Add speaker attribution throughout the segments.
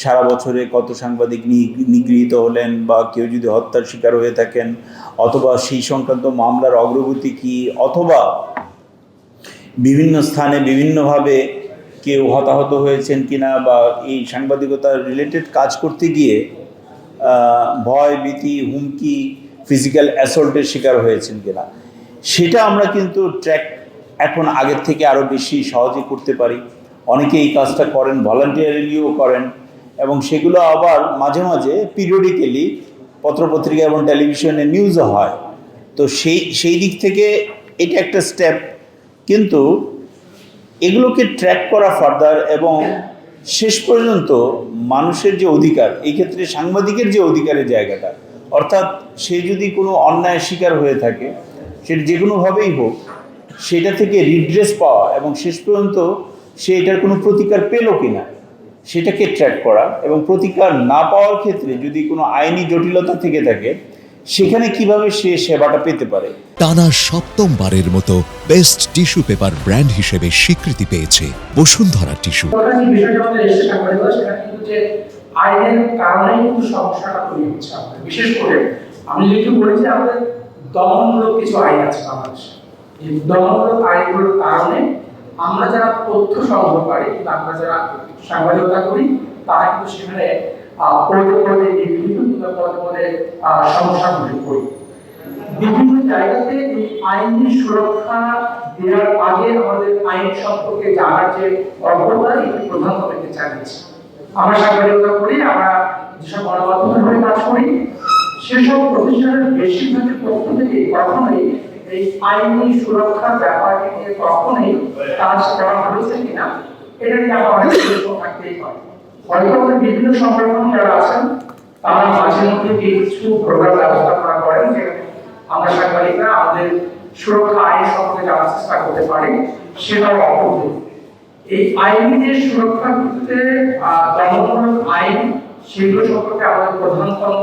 Speaker 1: সারা বছরে কত সাংবাদিক নিগৃহীত হলেন বা কেউ যদি হত্যার শিকার হয়ে থাকেন, অথবা সেই সংক্রান্ত মামলার অগ্রগতি কি, অথবা বিভিন্ন স্থানে বিভিন্নভাবে কেউ হতাহত হয়েছেন কিনা, বা এই সাংবাদিকতা রিলেটেড কাজ করতে গিয়ে ভয় ভীতি হুমকি ফিজিক্যাল অ্যাসল্টের শিকার হয়েছেন কিনা, সেটা আমরা কিন্তু ট্র্যাক এখন আগের থেকে আরও বেশি সহজে করতে পারি। অনেকে এই কাজটা করেন, ভলান্টিয়ারিলিও করেন, এবং সেগুলো আবার মাঝে মাঝে পিরিয়ডিক্যালি পত্রপত্রিকা এবং টেলিভিশনে নিউজও হয়। তো সেই দিক থেকে এটা একটা স্টেপ, কিন্তু এগুলোকে ট্র্যাক করা ফার্দার এবং শেষ পর্যন্ত মানুষের যে অধিকার, এই ক্ষেত্রে সাংবাদিকের যে অধিকারের জায়গাটা, অর্থাৎ সে যদি কোনো অন্যায়ের শিকার হয়ে থাকে, সেটা যে কোনোভাবেই হোক, সেটা থেকে রিড্রেস পাওয়া এবং শেষ পর্যন্ত সে এটার কোনো প্রতিকার পেল কিনা সেটাকে ট্র্যাক করা, এবং প্রতিকার না পাওয়ার ক্ষেত্রে যদি কোনো আইনি জটিলতা থেকে থাকে, সেখানে কিভাবে সে সেবাটা পেতে পারে।
Speaker 2: টানা সপ্তমবারের মতো বেস্ট টিস্যু পেপার ব্র্যান্ড হিসেবে স্বীকৃতি পেয়েছে বসুন্ধরা টিস্যু।
Speaker 3: আইনের কারণে কিন্তু সমস্যাটা তৈরি হচ্ছে। বিশেষ করে আমি যেহেতু বলেছি আমাদের দমনমূলক কিছু আইন আছে বাংলাদেশে, এই দমনমূলক আইনগুলোর কারণে আমরা যারা তথ্য সংগ্রহকারী কিন্তু আমরা যারা সাংবাদিকতা করি, তারা কিন্তু সেখানে সমস্যার মুখে পড়ি। বিভিন্ন জায়গাতে এই আইনি সুরক্ষা দেওয়ার আগে আমাদের আইন সম্পর্কে জানার যে অজ্ঞতা, এটি প্রধান করতে চাইছি। আমরা সাংবাদিকতা করি, আমরা যেসব গণমাধ্যমের হয়ে কাজ করি, সেসব প্রতিষ্ঠানের বেশিরভাগের পক্ষ থেকে কখনোই এই আইনি সুরক্ষার ব্যাপারটি নিয়ে কখনোই কাজ করা হয়েছে কিনা এটা নিয়ে আমার অনেক প্রশ্ন থাকতেই পারে। হয়তো আমাদের বিভিন্ন সংগঠন যারা আছেন তারা মাঝে মধ্যে কিছু প্রোগ্রাম ব্যবস্থাপনা করেন, যেখানে আমরা সাংবাদিকরা আমাদের সুরক্ষা আইন সম্পর্কে জানার চেষ্টা করতে পারি, সেটাও অপূর্ব। এই আইনের সুরক্ষার ক্ষেত্রে দমনমূলক আইন, সেগুলো সম্পর্কে আমাদের প্রধানতম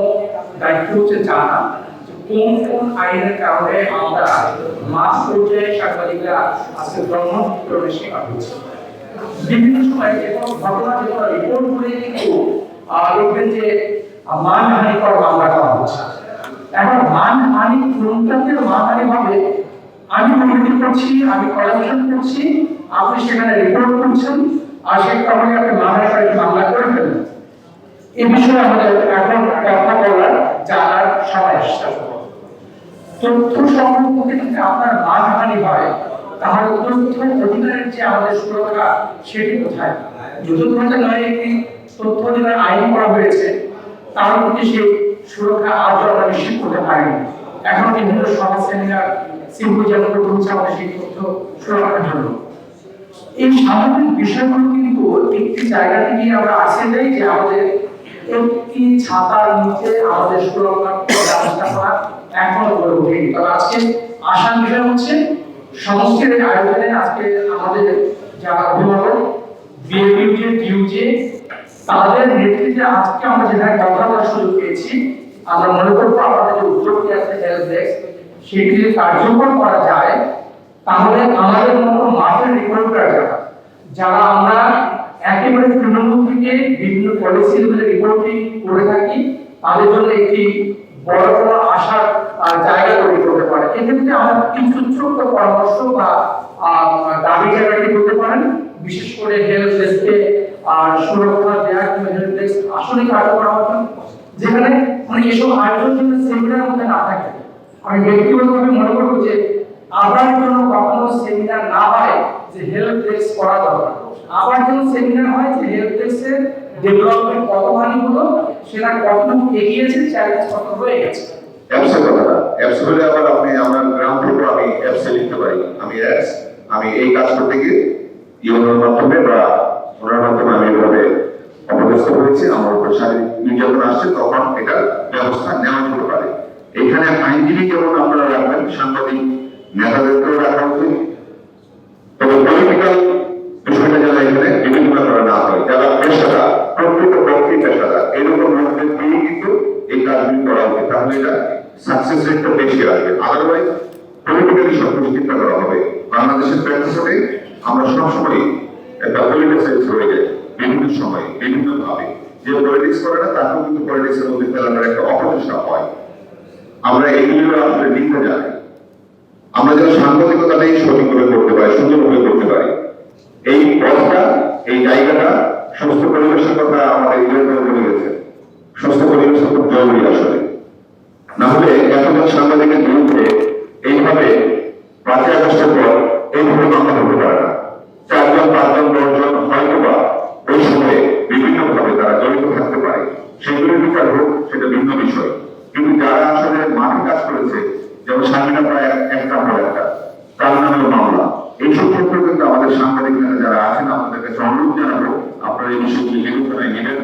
Speaker 3: দায়িত্ব হচ্ছে জানা কোন কোন আইনের কারণে আমরা মাস পর্যায়ে সাংবাদিকরা আজকে ব্রহ্মপুত্রের শিকার হচ্ছে। বিভিন্ন সময় যে কোনো ঘটনা, যে কোনো রিপোর্ট করে কিন্তু দেখবেন যে মানহানিকর মামলা করা হচ্ছে। এখন মানহানি কোনটাকে মানহানি হবে, আমি দুর্নীতি করছি, আমি করাপশন করছি, আপনি সেখানে রিপোর্ট করছেন, আর সেই কারণে আপনি মানহানিকর মামলা করে ফেলবেন। এই বিষয়ে আমাদের এখন কথা বলার জানার সময় আসছে। তথ্য সংগ্রহ থেকে যদি আপনার মানহানি হয়, তাহলে তথ্য অধিকারের যে আমাদের সুরক্ষা, সেটি কোথায়? যত 2009 একটি তথ্য অধিকার আইন করা হয়েছে, তার মধ্যে সেই সুরক্ষা আজও আমরা নিশ্চিত করতে পারিনি। এখন বিভিন্ন সভা, সেমিনার, সিম্পোজিয়াম হচ্ছে আমাদের সেই তথ্য সুরক্ষার জন্য। এই সামগ্রিক বিষয়গুলো কিন্তু একটি জায়গা থেকে আমরা আসে যাই যে আমাদের একটি ছাতার নিচে আমাদের সুরক্ষার ব্যবস্থা করা এখনো গড়ে ওঠেনি। তবে আজকে আসার বিষয় হচ্ছে সমষ্টির আয়োজনে আজকে আমাদের যারা অভিভাবক, বিএপিউজে, টিউজে, তাদের নেতৃত্বে আজকে আমরা যেখানে কথা বলার সুযোগ পেয়েছি, আমরা মনে করবো আমাদের যে উদ্যোগটি আছে হেলথ ডেস্ক, সেটি কার্যকর করা যায়, তাহলে আমাদের মতো মাঠের রিপোর্টার যারা আমরা একেবারে তৃণমূল থেকে বিভিন্ন পলিসি রিপোর্টিং করে থাকি, তাদের জন্য একটি বড় বড় আশার জায়গা তৈরি করতে পারে। এক্ষেত্রে আমরা কিছু ছোট্ট পরামর্শ বা দাবি জায়গাটি করতে পারেন, বিশেষ করে হেলথ ডেস্কে সুরক্ষা দেওয়ার জন্য হেলথ ডেস্ক আসলে কার্যকর হওয়া, যেখানে মানে এসব আয়োজন জন্য সেমিনার মধ্যে না থাকে। আমি ব্যক্তিগতভাবে মনে করবো যে আবার জন্য কখনো সেমিনার না হয় যে হেলথ ডেস্ক করা দরকার, আবার যেন সেমিনার হয় যে হেলথ ডেস্কের ডেভেলপমেন্ট কতখানি হলো, সেটা কতটুকু এগিয়েছে, চ্যালেঞ্জ কত হয়ে গেছে।
Speaker 4: অ্যাপসে আবার আপনি আমার গ্রাম থেকে আমি অ্যাপসে লিখতে পারি, আমি এই কাজ করতে গিয়ে ইউনোর মাধ্যমে বা ওনার মাধ্যমে আমি এভাবে অপদস্থ হয়েছি, আমার উপর শারীরিক নির্যাতন আসছে, তখন এটা ব্যবস্থা নেওয়া যেতে পারে। এখানে আইনজীবী যেমন আপনারা রাখবেন, সাংবাদিক নেতাদেরকেও রাখা উচিত। তবে পলিটিক্যাল বিষয়টা যারা এখানে বিবেচনা করা না হয়, যারা পেশাদার, প্রকৃত পক্ষে পেশাদার, এরকম লোকদের দিয়ে কিন্তু এই কাজগুলি করা উচিত, তাহলে এটা সাকসেস রেটটা বেশি আসবে। আদারওয়াইজ পলিটিক্যালি সবকিছু চিন্তা করা হবে। বাংলাদেশের প্র্যাকটিসে আমরা সবসময় একটা পলিটিক্যাল হয়ে যায়, বিভিন্ন সময় বিভিন্ন ভাবে। যে পলিটিক্স করে না তাকেও কিন্তু পলিটিক্স এর মধ্যে ফেলানোর একটা অপচেষ্টা হয়। আমরা এইগুলো আসলে লিখতে জানি, আমরা যেন সাংবাদিকতাটাই সঠিকভাবে করতে পারি, সুন্দরভাবে করতে পারি। এই পথটা, এই জায়গাটা সুস্থ পরিবেশের কথা আমাদের ইলেকট্রন বলে গেছে। সুস্থ পরিবেশ খুব জরুরি আসলে, না হলে এতজন সাংবাদিকের বিরুদ্ধে এইভাবে 5ই আগস্টের পর এইভাবে মামলা হতে পারে না। 4 জন 5 জন 10 জন হয়তোবা ওই সময়ে বিভিন্নভাবে তারা জড়িত থাকতে পারে, সেগুলোর বিচার হোক, সেটা ভিন্ন বিষয়। কিন্তু যারা আসলে মাঠে কাজ করেছে, যেমন স্বামীরা প্রায় একটা পর একটা তার নামে মামলা, এইসব ক্ষেত্রে কিন্তু আমাদের সাংবাদিকরা যারা আছেন আপনাদের কাছে অনুরোধ জানাবো আপনারা এই বিষয়গুলি বিবেচনায় নেবেন।